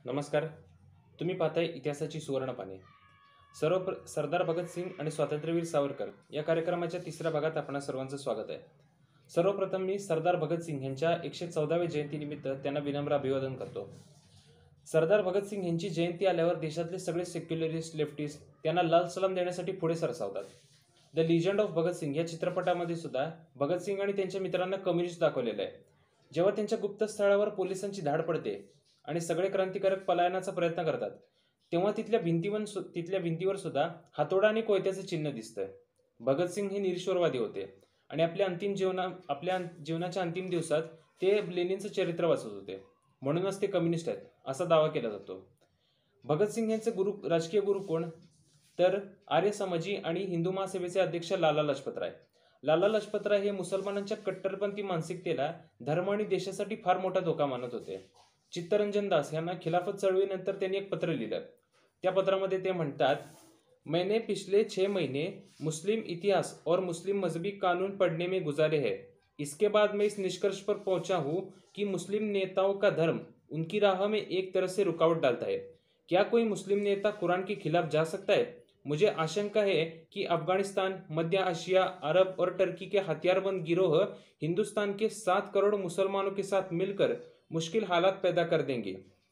नमस्कार. तुम्ही पाहताय इतिहासाची सुवर्ण पाने. सरदार भगतसिंग आणि स्वातंत्र्यवीर सावरकर या कार्यक्रमाच्या तिसऱ्या भागात आपणा सर्वांचं स्वागत आहे. सर्वप्रथम मी सरदार भगतसिंग यांच्या 114व्या जयंतीनिमित्त त्यांना विनम्र अभिवादन करतो. सरदार भगतसिंग यांची जयंती आल्यावर देशातले सगळे सेक्युलरिस्ट लेफ्टिस्ट त्यांना लाल सलाम देण्यासाठी पुढे सरसावतात. द लिजंड ऑफ भगतसिंग या चित्रपटामध्ये सुद्धा भगतसिंग आणि त्यांच्या मित्रांना कम्युनिस्ट दाखवलेलं आहे. जेव्हा त्यांच्या गुप्तस्थळावर पोलिसांची धाड पडते आणि सगळे क्रांतिकारक पलायनाचा प्रयत्न करतात, तेव्हा तिथल्या भिंतीवर सुद्धा हातोडा आणि कोयत्याचं चिन्ह दिसतंय. भगतसिंग हे निरीश्वरवादी होते आणि आपल्या जीवनाच्या अंतिम दिवसात ते लेनिनचं चरित्र वाचत होते. म्हणूनच ते कम्युनिस्ट आहेत असा दावा केला जातो. भगतसिंग यांचे राजकीय गुरु कोण? तर आर्य समाजी आणि हिंदू महासभेचे अध्यक्ष लाला लजपतराय. लाला लजपतराय हे मुसलमानांच्या कट्टरपंथी मानसिकतेला धर्म आणि देशासाठी फार मोठा धोका मानत होते. चित्तरंजन दास यांना खिलाफत चळवळीनंतर त्यांनी एक पत्र लिहिलं. त्या पत्रामध्ये ते म्हणतात, मैंने पिछले 6 महीने मुस्लिम इतिहास और मुस्लिम मजहबी कानून पढ़ने में गुजारे हैं. इसके बाद मैं इस निष्कर्ष पर पहुंचा हूं कि मुस्लिम नेताओं का धर्म उनकी राह में एक तरह से रुकावट डालता है. क्या कोई मुस्लिम नेता कुरान के खिलाफ जा सकता है? मुझे आशंका है कि अफगानिस्तान, मध्य एशिया, अरब और टर्की के हथियारबंद गिरोह हिंदुस्तान के 7 करोड़ मुसलमानों के साथ मिलकर मुश्किल हालात पैदा कर देंगे.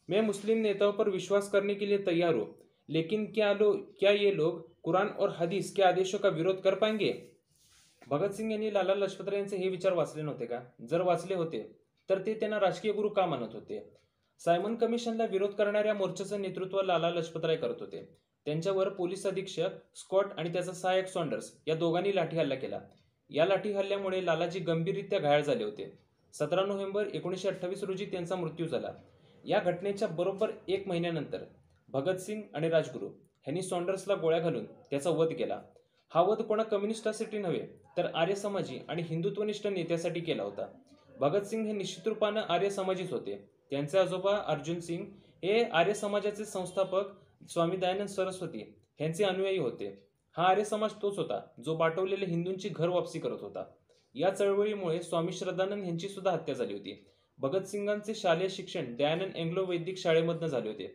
मैं मुस्लिम नेताओं पर विश्वास करने के लिए तैयार हूं, लेकिन क्या ये लोग कुरान और हदीस के आदेशों का विरोध कर पाएंगे? भगतसिंग यांनी लाला लजपतराय यांचे हे विचार वाचले नव्हते का? जर वाचले होते तर ते त्यांना राजकीय गुरु का मानत होते? सायमन कमिशनला विरोध करणाऱ्या मोर्चाचं नेतृत्व लाला लजपतराय करत होते. त्यांच्यावर पोलीस अधीक्षक स्कॉट आणि त्याचा सहाय्यक सॉन्डर्स या दोघांनी लाठी हल्ला केला. या लाठी हल्ल्यामुळे लालाजी गंभीररित्या घायल झाले होते. 17 नोव्हेंबर 1928 रोजी त्यांचा मृत्यू झाला. या घटनेच्या बरोबर 1 महिन्यानंतर भगतसिंग आणि राजगुरू यांनी सॉन्डर्सला गोळ्या घालून त्याचा वध केला. हा वध कोणा कम्युनिस्टासाठी नव्हे तर आर्य समाजी आणि हिंदुत्वनिष्ठ नेत्यासाठी केला होता. भगतसिंग हे निश्चित रूपानं आर्य समाजीच होते. त्यांचे आजोबा अर्जुन सिंग हे आर्य समाजाचे संस्थापक स्वामी दयानंद सरस्वती यांचे अनुयायी होते. हा आर्य समाज तोच होता जो बाटवलेले हिंदूंची घर वापसी करत होता. या चळवळीमुळे स्वामी श्रद्धानंद यांची सुद्धा हत्या झाली होती. भगतसिंगांचे शालेय शिक्षण दयानंद एंग्लो वैदिक शाळेमधनं झाले होते.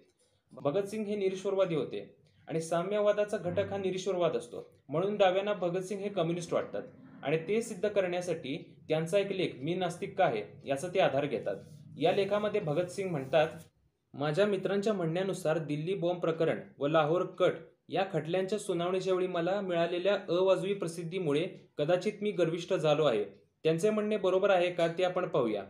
भगतसिंग हे निरीश्वरवादी होते आणि साम्यवादाचा घटक हा निरीश्वरवाद असतो. म्हणून डाव्यांना भगतसिंग हे कम्युनिस्ट वाटतात आणि ते सिद्ध करण्यासाठी त्यांचा एक लेख मी नास्तिक का आहे याचा ते आधार घेतात. या लेखामध्ये भगतसिंग म्हणतात, माझ्या मित्रांच्या म्हणण्यानुसार दिल्ली बॉम्ब प्रकरण व लाहोर कट या खटल्यांच्या सुनावणीच्या वेळी मला मिळालेल्या अवाजवी प्रसिद्धीमुळे कदाचित मी गर्विष्ठ झालो आहे. त्यांचे म्हणणे बरोबर आहे का ते आपण पाहूया.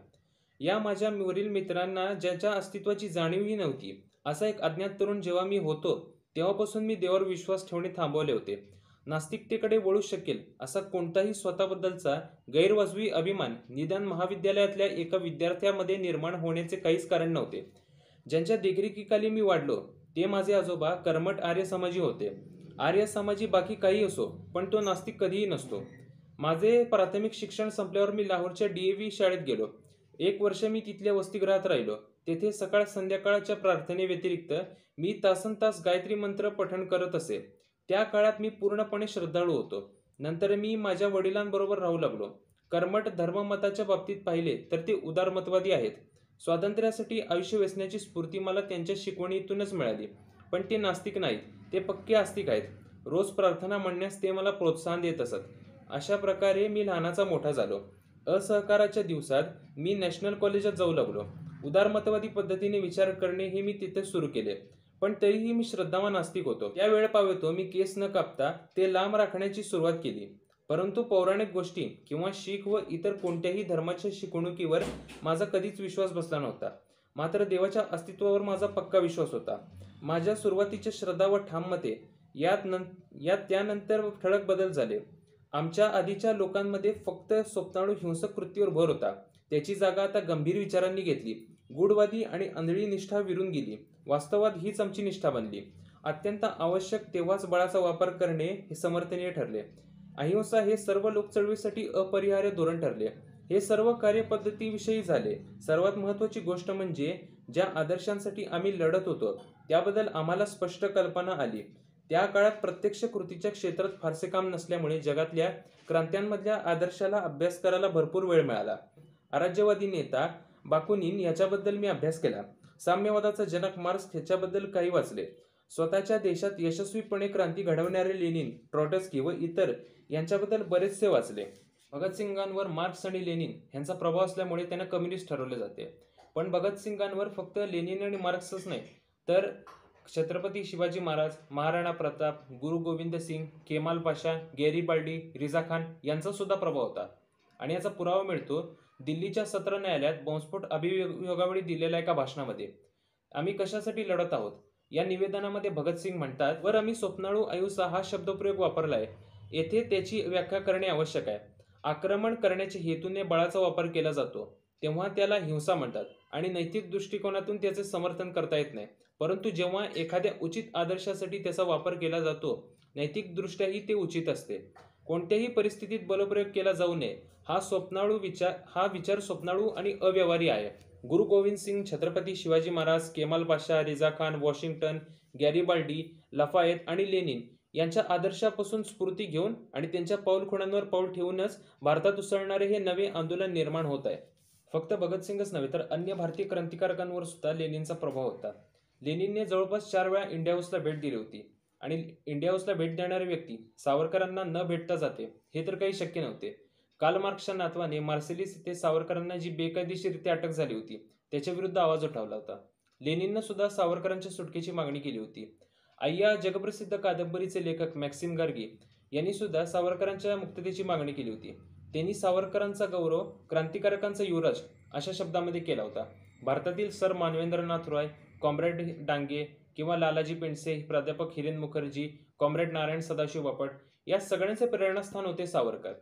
या माझ्या वरील मित्रांना ज्याच्या अस्तित्वाची जाणीवही नव्हती असा एक अज्ञात तरुण जेव्हा मी होतो तेव्हापासून मी देवावर विश्वास ठेवणे थांबवले होते. नास्तिकतेकडे वळू शकेल असा कोणताही स्वतःबद्दलचा गैरवाजवी अभिमान निदान महाविद्यालयातल्या एका विद्यार्थ्यामध्ये निर्माण होण्याचे काहीच कारण नव्हते. ज्यांच्या देखरेखीखाली मी वाढलो ते माझे आजोबा कर्मठ आर्य समाजी होते. आर्य समाजी बाकी काही असो पण तो नास्तिक कधीही नसतो. माझे प्राथमिक शिक्षण संपल्यावर मी लाहोरच्या DAV शाळेत गेलो. 1 वर्ष मी तिथल्या वसतिगृहात राहिलो. तेथे सकाळ संध्याकाळच्या प्रार्थनेव्यतिरिक्त मी तासनतास गायत्री मंत्र पठण करत असे. त्या काळात मी पूर्णपणे श्रद्धाळू होतो. नंतर मी माझ्या वडिलांबरोबर राहू लागलो. कर्मठ धर्ममताच्या बाबतीत पाहिले तर ते उदारमतवादी आहेत. स्वातंत्र्यासाठी आयुष्य वेचण्याची स्फूर्ती मला त्यांच्या शिकवणीतूनच मिळाली. पण ते नास्तिक नाहीत, ते पक्के आस्तिक आहेत. रोज प्रार्थना म्हणण्यास ते मला प्रोत्साहन देत असत. अशा प्रकारे मी लहानाचा मोठा झालो. असहकाराच्या दिवसात मी नॅशनल कॉलेजात जाऊ लागलो. उदारमतवादी पद्धतीने विचार करणे हे मी तिथे सुरू केले. पण तरीही मी श्रद्धावान नास्तिक होतो. त्या वेळ पावेतो मी केस न कापता ते लांब राखण्याची सुरुवात केली. परंतु पौराणिक गोष्टी किंवा शीख व इतर कोणत्याही धर्माच्या शिकवणुकीवर माझा कधीच विश्वास बसला नव्हता. मात्र देवाच्या अस्तित्वावर माझा पक्का विश्वास होता. माझ्या सुरुवातीच्या श्रद्धा व ठाम मते यात त्यानंतर ठळक बदल झाले. आमच्या आधीच्या लोकांमध्ये फक्त स्वप्नाळू हिंसक कृतीवर भर होता. त्याची जागा आता गंभीर विचारांनी घेतली. गूढवादी आणि आंधळी निष्ठा विरून गेली. वास्तवात हीच आमची निष्ठा बनली. अत्यंत आवश्यक तेव्हाच बळाचा वापर करणे हे समर्थनीय ठरले. अहिंसा हे सर्व लोकचळवळीसाठी अपरिहार्य धोरण ठरले. हे सर्व कार्यपद्धतीविषयी झाले. सर्वात महत्त्वाची गोष्ट म्हणजे ज्या आदर्शांसाठी आम्ही लढत होतो त्याबद्दल आम्हाला स्पष्ट कल्पना आली. त्या काळात प्रत्यक्ष कृतीच्या क्षेत्रात फारसे काम नसल्यामुळे जगातल्या क्रांत्यांमधल्या आदर्शाला अभ्यास करायला भरपूर वेळ मिळाला. अराज्यवादी नेता बाकुनिन याच्याबद्दल मी अभ्यास केला. साम्यवादाचा जनक मार्क्स ह्याच्याबद्दल काही वाचले. स्वतःच्या देशात यशस्वीपणे क्रांती घडवणारे लेनिन, ट्रॉटस्की व इतर यांच्याबद्दल बरेचसे वाचले. भगतसिंगांवर मार्क्स आणि लेनिन यांचा प्रभाव असल्यामुळे त्यांना कम्युनिस्ट ठरवले जाते. पण भगतसिंगांवर फक्त लेनिन आणि मार्क्सच नाही, तर छत्रपती शिवाजी महाराज, महाराणा प्रताप, गुरु गोविंद सिंग, केमाल पाशा, गॅरिबाल्डी, रिझा खान यांचा सुद्धा प्रभाव होता. आणि याचा पुरावा मिळतो दिल्लीच्या सत्र न्यायालयात बॉम्बस्फोट अभियोगावेळी दिलेल्या एका भाषणामध्ये. आम्ही कशासाठी लढत आहोत या निवेदनामध्ये भगतसिंग म्हणतात, वर आम्ही स्वप्नाळू अहिंसा हा शब्दप्रयोग वापरलाय. येथे त्याची व्याख्या करणे आवश्यक आहे. आक्रमण करण्याच्या हेतूने बळाचा वापर केला जातो तेव्हा त्याला हिंसा म्हणतात आणि नैतिक दृष्टिकोनातून त्याचे समर्थन करता येत नाही. परंतु जेव्हा एखाद्या उचित आदर्शासाठी त्याचा वापर केला जातो, नैतिक दृष्ट्याही ते उचित असते. कोणत्याही परिस्थितीत बलप्रयोग केला जाऊ नये हा विचार स्वप्नाळू आणि अव्यवहारी आहे. गुरु गोविंद सिंग, छत्रपती शिवाजी महाराज, केमाल पाशा, रिझा खान, वॉशिंग्टन, गॅरिबाल्डी, लफायेत आणि लेनिन यांच्या आदर्शापासून स्फूर्ती घेऊन आणि त्यांच्या पाऊलखुणांवर पाऊल ठेवूनच भारतात उसळणारे हे नवे आंदोलन निर्माण होत आहे. फक्त भगतसिंगच नव्हे तर अन्य भारतीय क्रांतिकारकांवर सुद्धा लेनिनचा प्रभाव होता. लेनिनने जवळपास 4 वेळा इंडिया हाऊसला भेट दिली होती आणि इंडिया हाऊसला भेट देणारी व्यक्ती सावरकरांना न भेटता जाते हे तर काही शक्य नव्हते. कार्ल मार्क्सच्या नातवाने मार्सेलिस येथे सावरकरांना जी बेकायदेशीरित्या अटक झाली होती त्याच्या विरुद्ध आवाज उठवला होता. लेनिननं सुद्धा सावरकरांच्या सुटकेची मागणी केली होती. अय्या जगप्रसिद्ध कादंबरीचे लेखक मॅक्सिम गार्गी यांनी सुद्धा सावरकरांच्या मुक्ततेची मागणी केली होती. त्यांनी सावरकरांचा गौरव क्रांतिकारकांचा युवराज अशा शब्दामध्ये केला होता. भारतातील सर मानवेंद्रनाथ रॉय, कॉम्रेड डांगे किंवा लालाजी पेंडसे, प्राध्यापक हिरेन मुखर्जी, कॉम्रेड नारायण सदाशिव बापट या सगळ्यांचे प्रेरणास्थान होते सावरकर.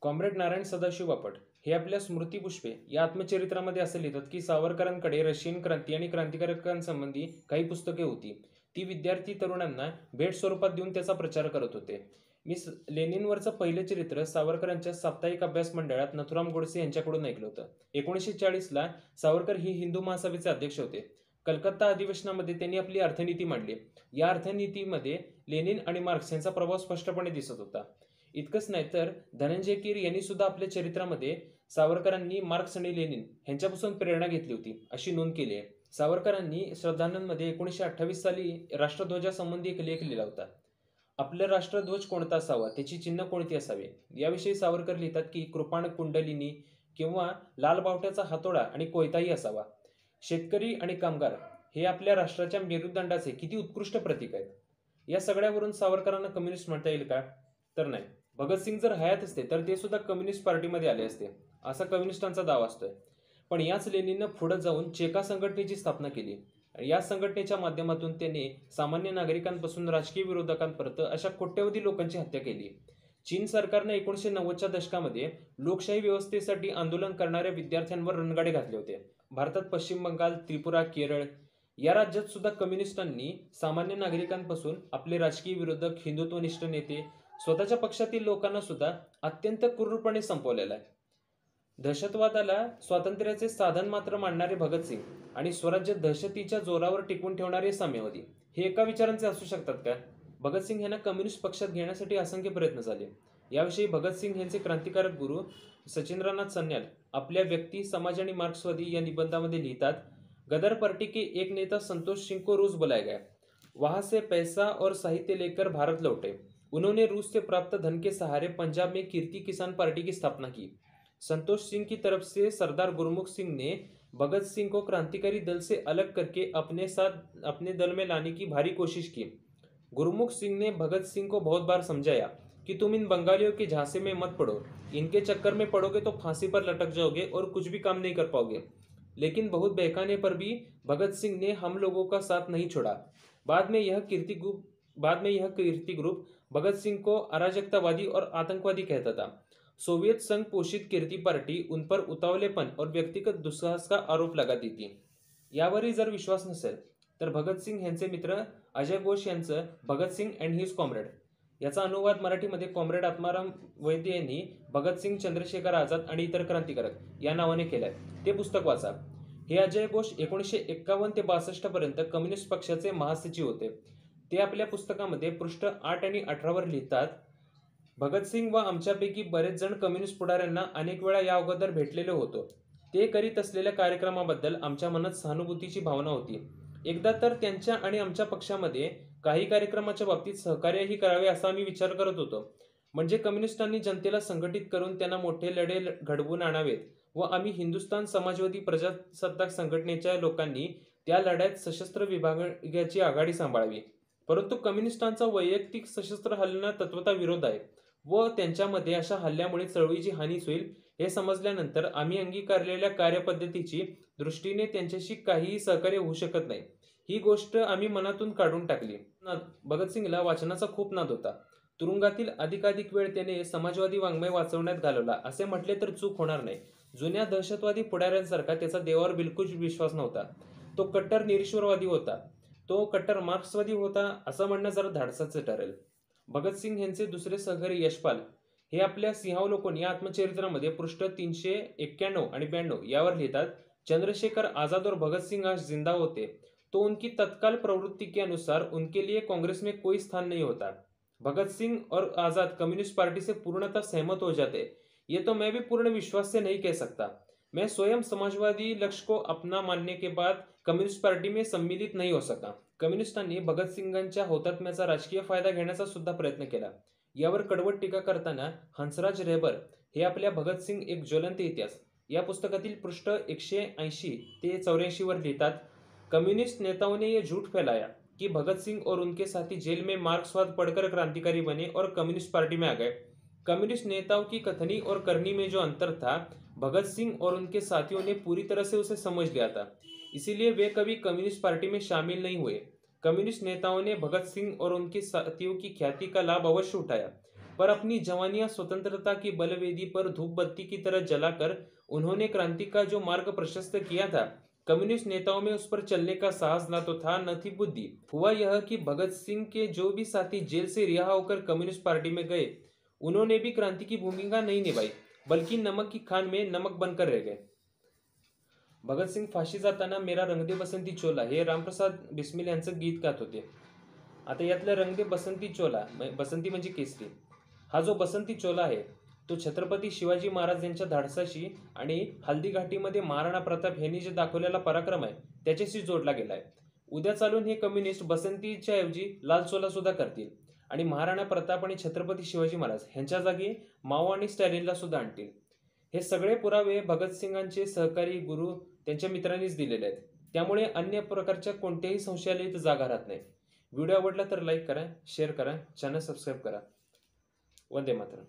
कॉम्रेड नारायण सदाशिव बापट हे आपल्या स्मृतिपुष्पे या आत्मचरित्रामध्ये असे लिहितात की सावरकरांकडे रशियन क्रांती आणि क्रांतिकारकांसंबंधी काही पुस्तके होती. ती विद्यार्थी तरुणांना भेट स्वरूपात देऊन त्याचा प्रचार करत होते. मी लेनिनवरचं पहिलं चरित्र सावरकरांच्या साप्ताहिक अभ्यास मंडळात नथुराम गोडसे यांच्याकडून ऐकलं होतं. 1940ला सावरकर ही हिंदू महासभेचे अध्यक्ष होते. कलकत्ता अधिवेशनामध्ये त्यांनी आपली अर्थनीती मांडली. या अर्थनीतीमध्ये लेनिन आणि मार्क्स यांचा प्रभाव स्पष्टपणे दिसत होता. इतकंच नाही तर धनंजय कीर यांनी सुद्धा आपल्या चरित्रामध्ये सावरकरांनी मार्क्स आणि लेनिन यांच्यापासून प्रेरणा घेतली होती अशी नोंद केली आहे. सावरकरांनी श्रद्धानंदमध्ये 1928 साली राष्ट्रध्वजासंबंधी एक लेख लिहिला होता. आपलं राष्ट्रध्वज कोणता असावा, त्याची चिन्ह कोणती असावे याविषयी सावरकर लिहितात की कृपाण कुंडलिनी किंवा लाल बावट्याचा हातोडा आणि कोयताही असावा. शेतकरी आणि कामगार हे आपल्या राष्ट्राच्या मेरुदंडाचे किती उत्कृष्ट प्रतीक आहेत. या सगळ्यावरून सावरकरांना कम्युनिस्ट म्हणता येईल का? तर नाही. भगतसिंग जर हयात असते तर ते सुद्धा कम्युनिस्ट पार्टीमध्ये आले असते असा कम्युनिस्टांचा दावा असतोय. पण याच लेनिननं पुढे जाऊन चेका संघटनेची स्थापना केली. या संघटनेच्या माध्यमातून त्यांनी सामान्य नागरिकांपासून राजकीय विरोधकांपर्यंत अशा कोट्यवधी लोकांची हत्या केली. चीन सरकारने 1990च्या दशकामध्ये लोकशाही व्यवस्थेसाठी आंदोलन करणाऱ्या विद्यार्थ्यांवर रणगाडे घातले होते. भारतात पश्चिम बंगाल, त्रिपुरा, केरळ या राज्यात सुद्धा कम्युनिस्टांनी सामान्य नागरिकांपासून आपले राजकीय विरोधक, हिंदुत्वनिष्ठ नेते, स्वतःच्या पक्षातील लोकांना सुद्धा अत्यंत क्रूरपणे संपवलेला आहे. दहशतवादाला स्वातंत्र्याचे साधन मात्र मानणारे भगतसिंग आणि स्वराज्य दहशतीच्या जोरावर टिकवून ठेवणारे साम्यवादी हे एका विचारांचे असू शकतात का? भगतसिंग यांना कम्युनिस्ट पक्षात घेण्यासाठी असंख्य प्रयत्न झाले. याविषयी भगतसिंग यांचे क्रांतिकारक गुरु सचिंद्रनाथ सन्याल आपल्या व्यक्ती, समाज आणि मार्क्सवादी या निबंधामध्ये लिहितात, गदर पार्टी के एक नेता संतोष सिंह को रूस बुलाया गया. वहां से पैसा और साहित्य लेकर भारत लौटे. उन्होंने रूस से प्राप्त धन के सहारे पंजाब में कीर्ति किसान पार्टी की स्थापना की. संतोष सिंह की तरफ से सरदार गुरमुख सिंह ने भगत सिंह को क्रांतिकारी दल से अलग करके अपने साथ अपने दल में लाने की भारी कोशिश की. गुरमुख सिंह ने भगत सिंह को बहुत बार समझाया कि तुम इन बंगालियों के झांसे में मत पड़ो, इनके चक्कर में पड़ोगे तो फांसी पर लटक जाओगे और कुछ भी काम नहीं कर पाओगे. लेकिन बहुत बहकाने पर भी भगत सिंह ने हम लोगों का साथ नहीं छोड़ा. बाद में यह कीर्ति ग्रुप भगत सिंह को अराजकतावादी और आतंकवादी कहता था. सोवियत संघ पोषित कीर्ति पार्टी उन पर उतावलेपन और व्यक्तिगत दुस्साहस का आरोप लगाती थी. यावरही जर विश्वास नसेल तर भगतसिंग यांचे मित्र अजय घोष यांचं भगतसिंग अँड हिज कॉम्रेड याचा अनुवाद मराठीमध्ये कॉम्रेड आत्माराम वैद्य यांनी भगतसिंग, चंद्रशेखर आझाद आणि इतर क्रांतिकारक या नावाने केलंय. ते पुस्तक वाचा. हे अजय घोष 1951 ते 62 पर्यंत कम्युनिस्ट पक्षाचे महासचिव होते. ते आपल्या पुस्तकामध्ये पृष्ठ 8 आणि 18 वर लिहितात, भगतसिंग व आमच्यापैकी बरेच जण कम्युनिस्ट पुढाऱ्यांना अनेक वेळा या अगोदर भेटलेलो होतो. ते करीत असलेल्या कार्यक्रमाबद्दल आमच्या मनात सहानुभूतीची भावना होती. एकदा तर त्यांच्या आणि आमच्या पक्षामध्ये काही कार्यक्रमाच्या बाबतीत सहकार्यही करावे असा आम्ही विचार करत होतो. म्हणजे कम्युनिस्टांनी जनतेला संघटित करून त्यांना मोठे लढे घडवून आणावेत व आम्ही हिंदुस्थान समाजवादी प्रजासत्ताक संघटनेच्या लोकांनी त्या लढ्यात सशस्त्र विभागाची आघाडी सांभाळावी. परंतु कम्युनिस्टांचा वैयक्तिक सशस्त्र हल्ल्यांना तत्वतः विरोध आहे व त्यांच्यामध्ये अशा हल्ल्यामुळे चळवळीची हानी होईल हे समजल्यानंतर आम्ही अंगीकारलेल्या कार्यपद्धतीची दृष्टीने त्यांच्याशी काहीही सहकार्य होऊ शकत नाही. ही गोष्ट आम्ही मनातून काढून टाकली. भगतसिंगला वाचनाचा खूप नाद होता. तुरुंगातील अधिकाधिक वेळ त्याने समाजवादी वाङ्मय वाचवण्यात घालवला असे म्हटले तर चूक होणार नाही. जुन्या दहशतवादी पुढाऱ्यांसारखा त्याचा देवावर बिलकुल विश्वास नव्हता. तो कट्टर निरीश्वरवादी होता. तो कट्टर मार्क्सवादी होता असं म्हणणं जरा धाडसाचे ठरेल. भगतसिंग यांचे दुसरे सहकारी यशपाल हे आपल्या सिंहावलोकन या आत्मचरित्रामध्ये पृष्ठ 391 आणि 92 यावर लिहितात, चंद्रशेखर आजाद और भगत सिंह आज जिंदा होते तो उनकी तत्काल प्रवृत्ति के अनुसार उनके लिए कांग्रेस में कोई स्थान नहीं होता. भगत सिंह और आजाद कम्युनिस्ट पार्टी से पूर्णतः सहमत हो जाते. ये तो मैं भी पूर्ण विश्वास से नहीं कह सकता. मैं स्वयं समाजवादी लक्ष्य को अपना मानने के बाद कम्युनिस्ट पार्टी में सम्मिलित नहीं हो सका. कम्युनिस्टांनी भगतसिंगांच्या हौतात्म्याचा राजकीय फायदा घेण्याचा सुद्धा प्रयत्न केला. यावर कडवट टीका करताना हंसराज रेहबर हे आपल्या भगतसिंग एक ज्वलंत इतिहास या पुस्तकातील पृष्ठ 180 ते 84 वर लिहितात, कम्युनिस्ट नेताओं ने यह झूठ फैलाया कि भगत सिंह और उनके साथी जेल में मार्क्सवाद पढ़कर क्रांतिकारी बने और कम्युनिस्ट पार्टी में आ गए. कम्युनिस्ट नेताओं की कथनी और करनी में जो अंतर था, भगत सिंह और उनके साथियों ने पूरी तरह से उसे समझ लिया था. इसीलिए वे कभी कम्युनिस्ट पार्टी में शामिल नहीं हुए. कम्युनिस्ट नेताओं ने भगत सिंह और उनके साथियों की ख्याति का लाभ अवश्य उठाया, पर अपनी जवानियां स्वतंत्रता की बलवेदी पर धूप बत्ती की तरह जलाकर उन्होंने क्रांति का जो मार्ग प्रशस्त किया था, कम्युनिस्ट नेताओं में उस पर चलने का साहस न तो था न थी बुद्धि. हुआ यह कि भगत सिंह के जो भी साथी जेल से रिहा होकर कम्युनिस्ट पार्टी में गए, उन्होंने भी क्रांति की भूमिका नहीं निभाई, बल्कि नमक की खान में नमक बनकर रह गए. भगतसिंग फाशी जाताना मेरा रंगदे बसंती चोला हे रामप्रसाद बिस्मिल यांचं गीत गात होते. आता यातलं रंगदे बसंती चोला, बसंती म्हणजे केसरी, हा जो बसंती चोला आहे तो छत्रपती शिवाजी महाराज यांच्या धाडसाशी आणि हल्दी घाटीमध्ये महाराणा प्रताप यांनी जे दाखवलेला पराक्रम आहे त्याच्याशी जोडला गेला आहे. उद्या चालून हे कम्युनिस्ट बसंतीच्या ऐवजी लाल चोला सुद्धा करतील आणि महाराणा प्रताप आणि छत्रपती शिवाजी महाराज यांच्या जागी माओ आणि स्टॅलिनला सुद्धा आणतील. हे सगळे पुरावे भगतसिंगांचे सहकारी गुरु त्यांच्या मित्रांनीच दिलेले आहेत. त्यामुळे अन्य प्रकारच्या कोणत्याही संशयाला इथं जागा राहत नाही. व्हिडिओ आवडला तर लाईक करा, शेअर करा, चॅनल सबस्क्राईब करा. वंदे मातरम.